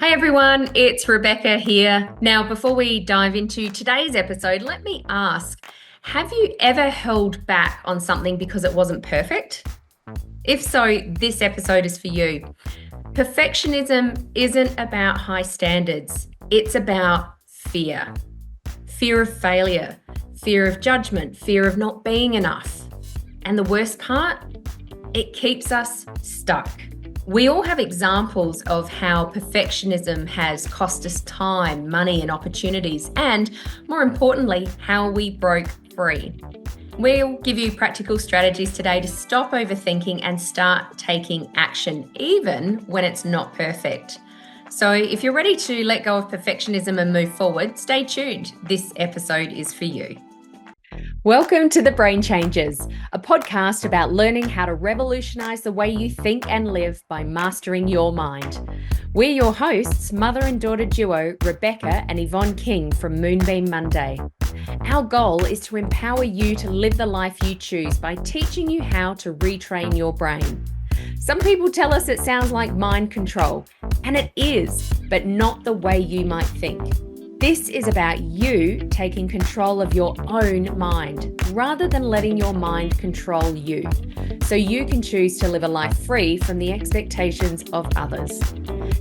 Hey everyone, it's Rebecca here. Now, before we dive into today's episode, let me ask, have you ever held back on something because it wasn't perfect? If so, this episode is for you. Perfectionism isn't about high standards, it's about fear. Fear of failure, fear of judgment, fear of not being enough. And the worst part, it keeps us stuck. We all have examples of how perfectionism has cost us time, money, and opportunities, and more importantly, how we broke free. We'll give you practical strategies today to stop overthinking and start taking action, even when it's not perfect. So, if you're ready to let go of perfectionism and move forward, stay tuned. This episode is for you. Welcome to The Brain Changers, a podcast about learning how to revolutionize the way you think and live by mastering your mind. We're your hosts, mother and daughter duo Rebekah and Yvonne King from Moonbeam Monday. Our goal is to empower you to live the life you choose by teaching you how to retrain your brain. Some people tell us it sounds like mind control, and it is, but not the way you might think. This is about you taking control of your own mind rather than letting your mind control you, so you can choose to live a life free from the expectations of others.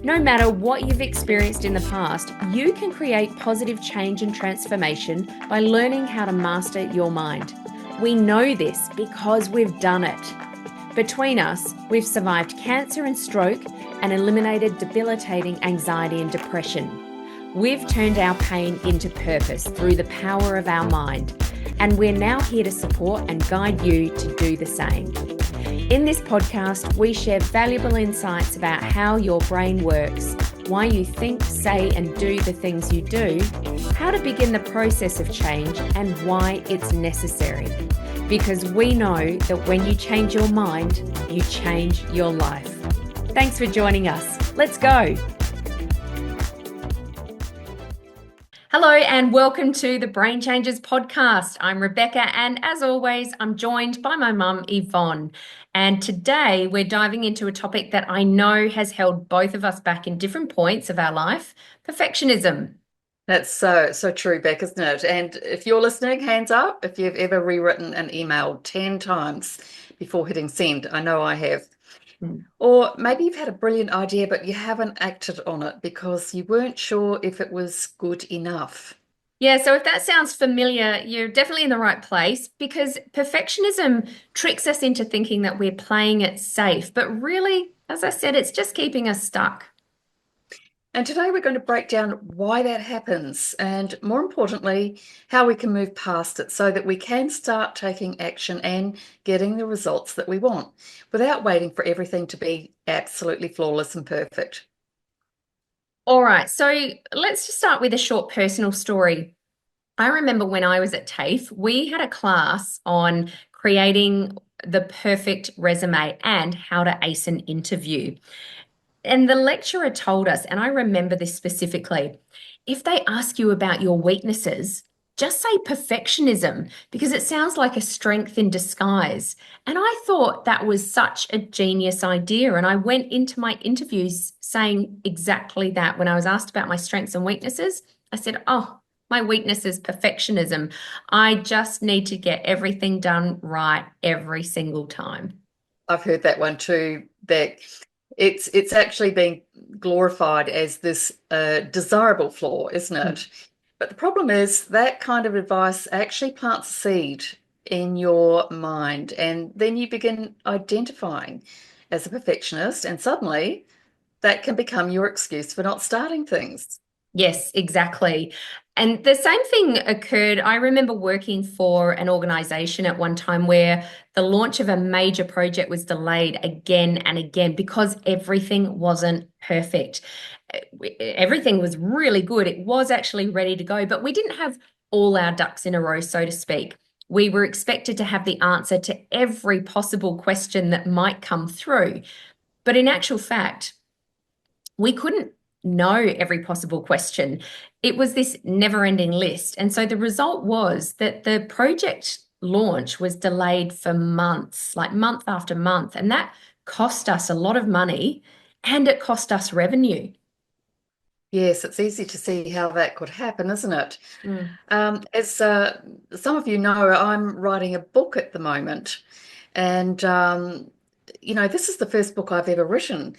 No matter what you've experienced in the past, you can create positive change and transformation by learning how to master your mind. We know this because we've done it. Between us, we've survived cancer and stroke and eliminated debilitating anxiety and depression. We've turned our pain into purpose through the power of our mind, and we're now here to support and guide you to do the same. In this podcast, we share valuable insights about how your brain works, why you think, say, and do the things you do, how to begin the process of change, and why it's necessary. Because we know that when you change your mind, you change your life. Thanks for joining us. Let's go. Hello and welcome to the Brain Changers podcast. I'm Rebecca, and as always, I'm joined by my mum, Yvonne. And today we're diving into a topic that I know has held both of us back in different points of our life: perfectionism. That's so true, Beck, isn't it? And if you're listening, hands up if you've ever rewritten an email 10 times before hitting send. I know I have. Or maybe you've had a brilliant idea, but you haven't acted on it because you weren't sure if it was good enough. Yeah, so if that sounds familiar, you're definitely in the right place, because perfectionism tricks us into thinking that we're playing it safe. But really, as I said, it's just keeping us stuck. And today we're going to break down why that happens and, more importantly, how we can move past it so that we can start taking action and getting the results that we want without waiting for everything to be absolutely flawless and perfect. All right, so let's just start with a short personal story. I remember when I was at TAFE, we had a class on creating the perfect resume and how to ace an interview. And the lecturer told us, and I remember this specifically, if they ask you about your weaknesses, just say perfectionism, because it sounds like a strength in disguise. And I thought that was such a genius idea. And I went into my interviews saying exactly that. When I was asked about my strengths and weaknesses, I said, oh, my weakness is perfectionism. I just need to get everything done right every single time. I've heard that one too, Beck. It's actually being glorified as this desirable flaw, isn't it? But the problem is that kind of advice actually plants a seed in your mind, and then you begin identifying as a perfectionist, and suddenly that can become your excuse for not starting things. Yes, exactly. And the same thing occurred. I remember working for an organization at one time where the launch of a major project was delayed again and again because everything wasn't perfect. Everything was really good. It was actually ready to go, but we didn't have all our ducks in a row, so to speak. We were expected to have the answer to every possible question that might come through. But in actual fact, we couldn't know every possible question. It was this never-ending list. And so the result was that the project launch was delayed for months, like month after month. And that cost us a lot of money and it cost us revenue. Yes, it's easy to see how that could happen, isn't it? Mm. As some of you know, I'm writing a book at the moment, and this is the first book I've ever written,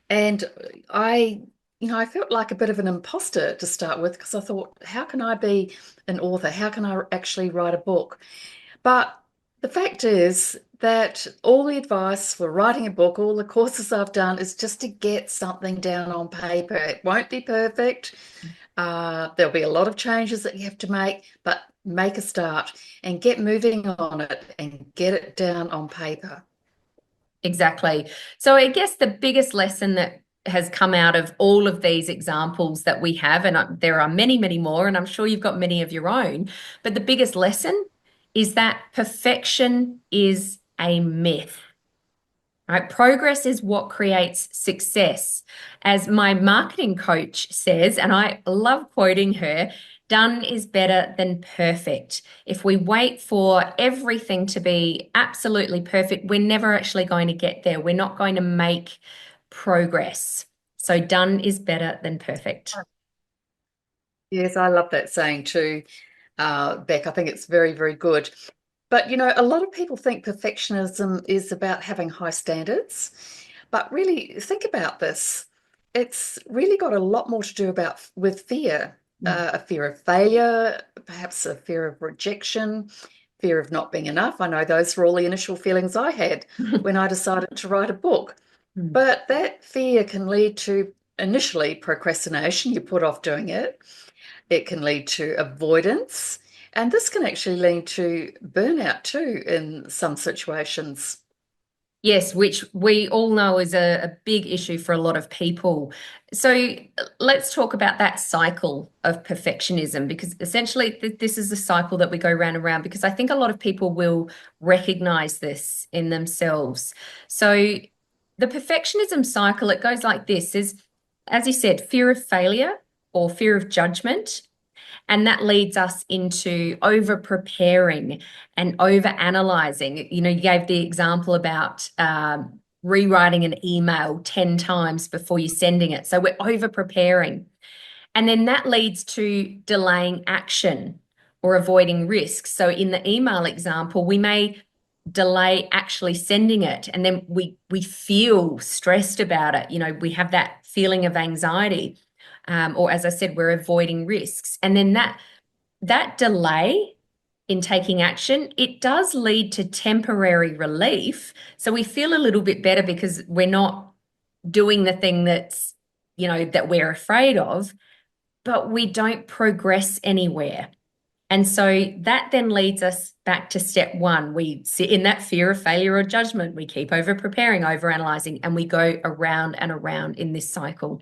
and I, I felt like a bit of an imposter to start with because I thought, how can I be an author? How can I actually write a book? But the fact is that all the advice for writing a book, all the courses I've done, is just to get something down on paper. It won't be perfect. There'll be a lot of changes that you have to make, but make a start and get moving on it and get it down on paper. Exactly. So I guess the biggest lesson that has come out of all of these examples that we have, and there are many, many more, and I'm sure you've got many of your own, but the biggest lesson is that perfection is a myth. Right? Progress is what creates success. As my marketing coach says, and I love quoting her, done is better than perfect. If we wait for everything to be absolutely perfect, we're never actually going to get there. We're not going to make progress. So done is better than perfect. Yes, I love that saying too, Beck. I think it's very, very good. But a lot of people think perfectionism is about having high standards. But really, think about this. It's really got a lot more to do with fear, Mm. a fear of failure, perhaps a fear of rejection, fear of not being enough. I know those were all the initial feelings I had when I decided to write a book. Mm. But that fear can lead to initially procrastination. You put off doing it. It can lead to avoidance, and this can actually lead to burnout too in some situations. Yes, which we all know is a big issue for a lot of people. So let's talk about that cycle of perfectionism, because essentially this is the cycle that we go round and round, because I think a lot of people will recognize this in themselves. So the perfectionism cycle, it goes like this, is, as you said, fear of failure or fear of judgment. And that leads us into over preparing and over analyzing. You gave the example about rewriting an email 10 times before you're sending it. So we're over preparing. And then that leads to delaying action or avoiding risks. So in the email example, we may delay actually sending it, and then we feel stressed about it. We have that feeling of anxiety. Or as I said, we're avoiding risks. And then that delay in taking action, it does lead to temporary relief. So we feel a little bit better because we're not doing the thing that we're afraid of, but we don't progress anywhere. And so that then leads us back to step one. We sit in that fear of failure or judgment. We keep over preparing, over analyzing, and we go around and around in this cycle.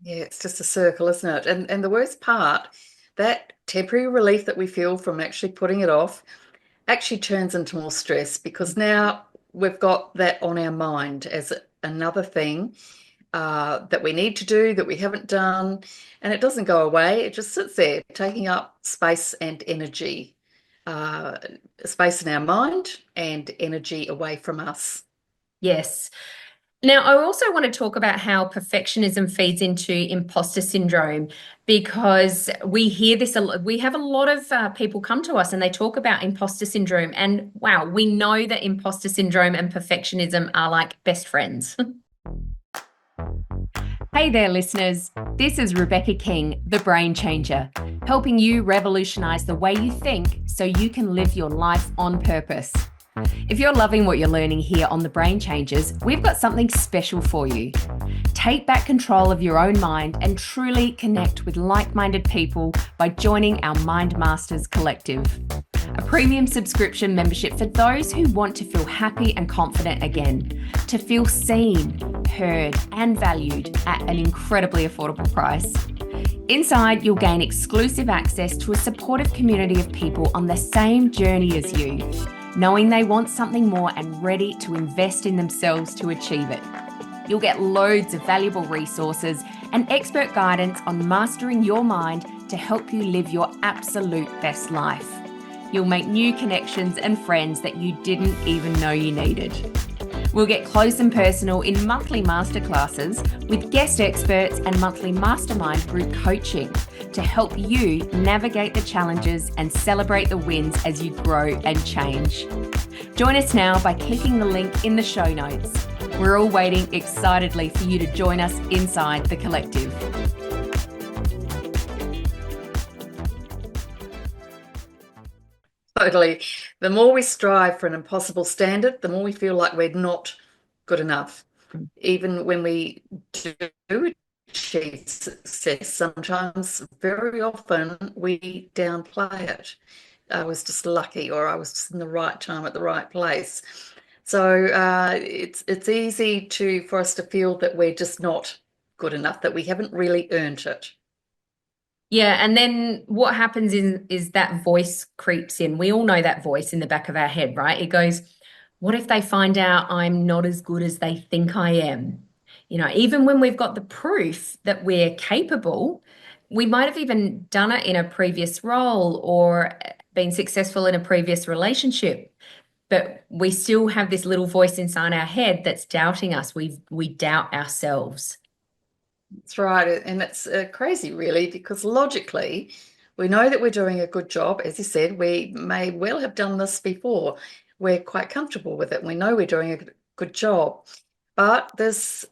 Yeah, it's just a circle, isn't it? And the worst part, that temporary relief that we feel from actually putting it off actually turns into more stress because now we've got that on our mind as another thing that we need to do that we haven't done, and it doesn't go away. It just sits there, taking up space and energy, uh, space in our mind and energy away from us. Yes. Now, I also want to talk about how perfectionism feeds into imposter syndrome, because we hear this a lot. We have a lot of people come to us and they talk about imposter syndrome. And wow, we know that imposter syndrome and perfectionism are like best friends. Hey there, listeners. This is Rebekah King, the Brain Changer, helping you revolutionize the way you think so you can live your life on purpose. If you're loving what you're learning here on The Brain Changers, we've got something special for you. Take back control of your own mind and truly connect with like-minded people by joining our Mind Masters Collective, a premium subscription membership for those who want to feel happy and confident again, to feel seen, heard, and valued at an incredibly affordable price. Inside, you'll gain exclusive access to a supportive community of people on the same journey as you, knowing they want something more and ready to invest in themselves to achieve it. You'll get loads of valuable resources and expert guidance on mastering your mind to help you live your absolute best life. You'll make new connections and friends that you didn't even know you needed. We'll get close and personal in monthly masterclasses with guest experts and monthly mastermind group coaching to help you navigate the challenges and celebrate the wins as you grow and change. Join us now by clicking the link in the show notes. We're all waiting excitedly for you to join us inside the collective. Totally. The more we strive for an impossible standard, the more we feel like we're not good enough. Even when we do achieve success, sometimes, very often, we downplay it. I was just lucky, or I was just in the right time at the right place. So it's easy for us to feel that we're just not good enough, that we haven't really earned it. Yeah, and then what happens is that voice creeps in. We all know that voice in the back of our head, right? It goes, what if they find out I'm not as good as they think I am? You know, even when we've got the proof that we're capable, we might have even done it in a previous role or been successful in a previous relationship, but we still have this little voice inside our head that's doubting us. We doubt ourselves. That's right. And it's crazy, really, because logically, we know that we're doing a good job. As you said, we may well have done this before. We're quite comfortable with it. We know we're doing a good job. But this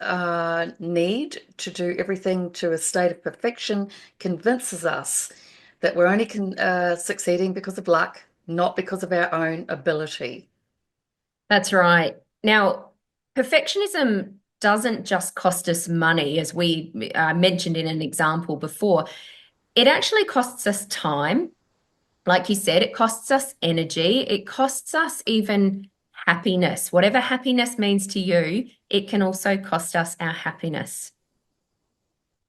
need to do everything to a state of perfection convinces us that we're only succeeding because of luck, not because of our own ability. That's right. Now, perfectionism doesn't just cost us money, as we mentioned in an example before. It actually costs us time. Like you said, it costs us energy. It costs us even happiness. Whatever happiness means to you, it can also cost us our happiness.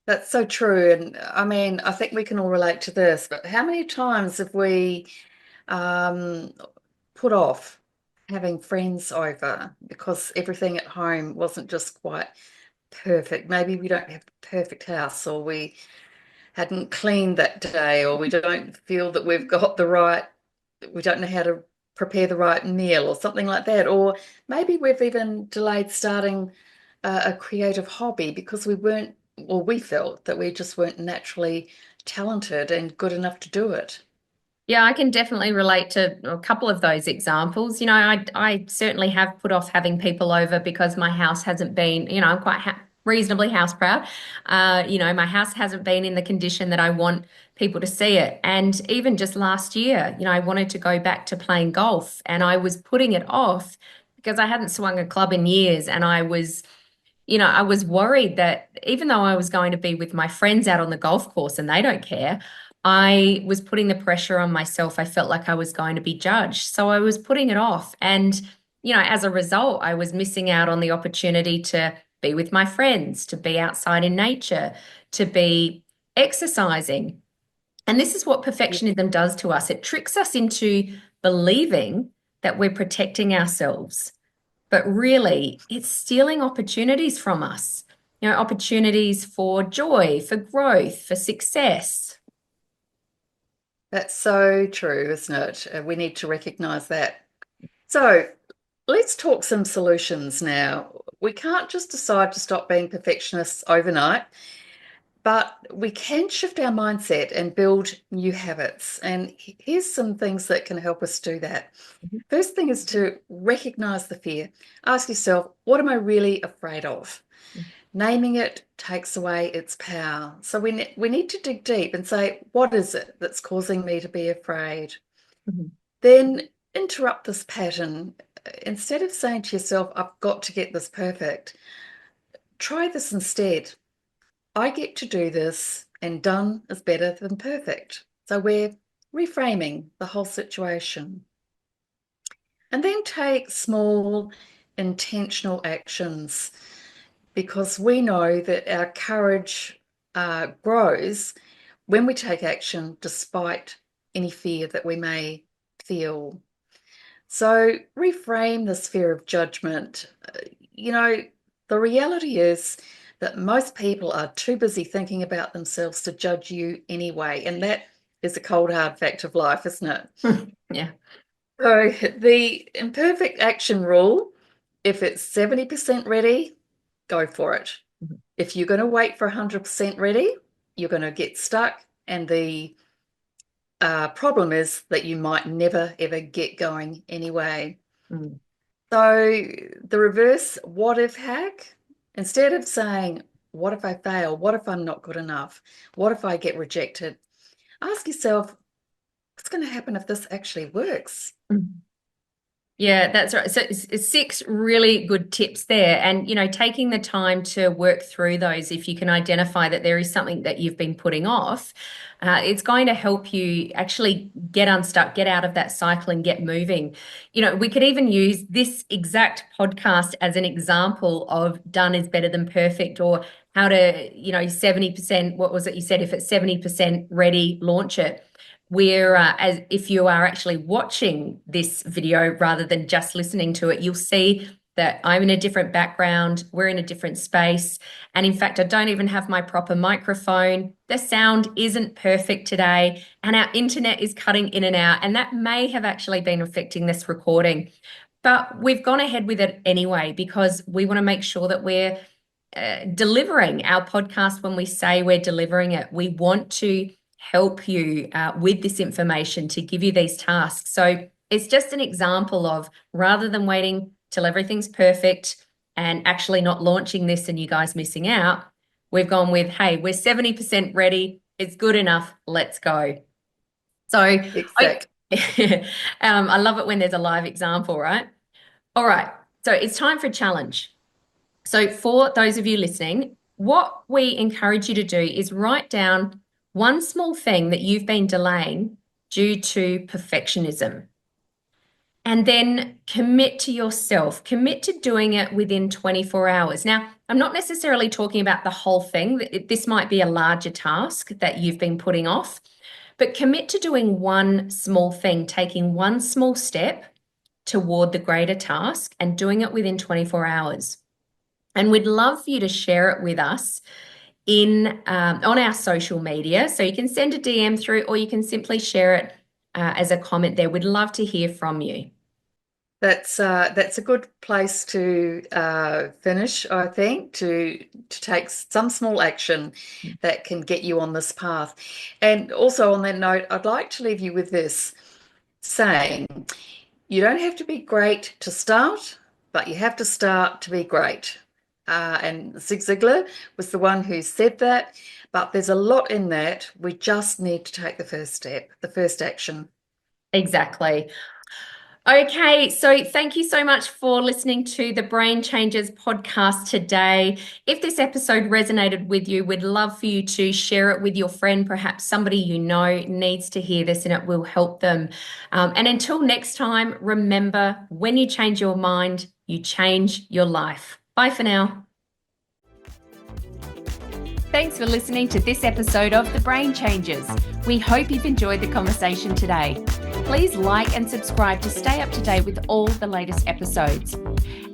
That's so true. And I mean, I think we can all relate to this, but how many times have we um, put off having friends over because everything at home wasn't just quite perfect? Maybe we don't have a perfect house, or we hadn't cleaned that day, or we don't feel that we don't know how to prepare the right meal or something like that. Or maybe we've even delayed starting a creative hobby because we felt that we just weren't naturally talented and good enough to do it. Yeah, I can definitely relate to a couple of those examples. You know, I certainly have put off having people over because my house hasn't been, you know, I'm quite reasonably house proud. You know, my house hasn't been in the condition that I want people to see it. And even just last year, you know, I wanted to go back to playing golf and I was putting it off because I hadn't swung a club in years and I was I was worried that even though I was going to be with my friends out on the golf course and they don't care, I was putting the pressure on myself. I felt like I was going to be judged. So I was putting it off. And, you know, as a result, I was missing out on the opportunity to be with my friends, to be outside in nature, to be exercising. And this is what perfectionism does to us. It tricks us into believing that we're protecting ourselves, but really it's stealing opportunities from us, you know, opportunities for joy, for growth, for success. That's so true, isn't it? We need to recognize that. So let's talk some solutions now. We can't just decide to stop being perfectionists overnight, but we can shift our mindset and build new habits. And here's some things that can help us do that. First thing is to recognize the fear. Ask yourself, what am I really afraid of? Naming it takes away its power. So we need to dig deep and say, what is it that's causing me to be afraid? Mhm. Then interrupt this pattern. Instead of saying to yourself, I've got to get this perfect, try this instead. I get to do this, and done is better than perfect. So we're reframing the whole situation. And then take small, intentional actions, because we know that our courage grows when we take action despite any fear that we may feel. So reframe this fear of judgment. You know, the reality is that most people are too busy thinking about themselves to judge you anyway. And that is a cold, hard fact of life, isn't it? Yeah. So the imperfect action rule if it's 70% ready, go for it. Mhm. If you're going to wait for 100% ready, you're going to get stuck. And the problem is that you might never, ever get going anyway. Mm. So the reverse what if hack, instead of saying, what if I fail? What if I'm not good enough? What if I get rejected? Ask yourself, what's going to happen if this actually works? Mm. Yeah, that's right. So it's 6 really good tips there. And, taking the time to work through those, if you can identify that there is something that you've been putting off, it's going to help you actually get unstuck, get out of that cycle and get moving. We could even use this exact podcast as an example of done is better than perfect, or how to, 70%, what was it you said? If it's 70% ready, launch it. Where as if you are actually watching this video rather than just listening to it, you'll see that I'm in a different background, we're in a different space. And in fact, I don't even have my proper microphone. The sound isn't perfect today, and our internet is cutting in and out. And that may have actually been affecting this recording. But we've gone ahead with it anyway, because we want to make sure that we're delivering our podcast when we say we're delivering it. We want to help you with this information, to give you these tasks. So it's just an example of, rather than waiting till everything's perfect and actually not launching this and you guys missing out, we've gone with, hey, we're 70% ready. It's good enough. Let's go. So Exactly. I love it when there's a live example, right? All right. So it's time for a challenge. So for those of you listening, what we encourage you to do is write down one small thing that you've been delaying due to perfectionism. And then commit to yourself, commit to doing it within 24 hours. Now, I'm not necessarily talking about the whole thing. This might be a larger task that you've been putting off, but commit to doing one small thing, taking one small step toward the greater task and doing it within 24 hours. And we'd love for you to share it with us on our social media. So you can send a DM through, or you can simply share it as a comment there. We'd love to hear from you. That's a good place to finish, I think, to take some small action that can get you on this path. And also on that note, I'd like to leave you with this saying, you don't have to be great to start, but you have to start to be great. And Zig Ziglar was the one who said that, but there's a lot in that. We just need to take the first step, the first action. Exactly. Okay, so thank you so much for listening to the Brain Changers podcast today. If this episode resonated with you, we'd love for you to share it with your friend. Perhaps somebody you know needs to hear this and it will help them. And until next time, remember, when you change your mind, you change your life. Bye for now. Thanks for listening to this episode of The Brain Changers. We hope you've enjoyed the conversation today. Please like and subscribe to stay up to date with all the latest episodes.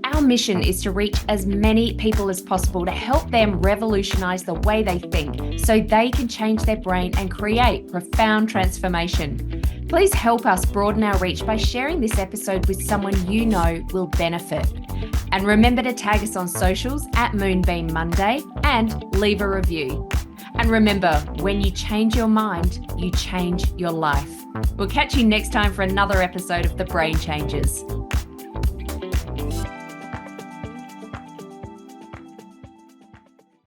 Our mission is to reach as many people as possible to help them revolutionize the way they think so they can change their brain and create profound transformation. Please help us broaden our reach by sharing this episode with someone you know will benefit. And remember to tag us on socials at Moonbeam Monday and leave a review. And remember, when you change your mind, you change your life. We'll catch you next time for another episode of The Brain Changers.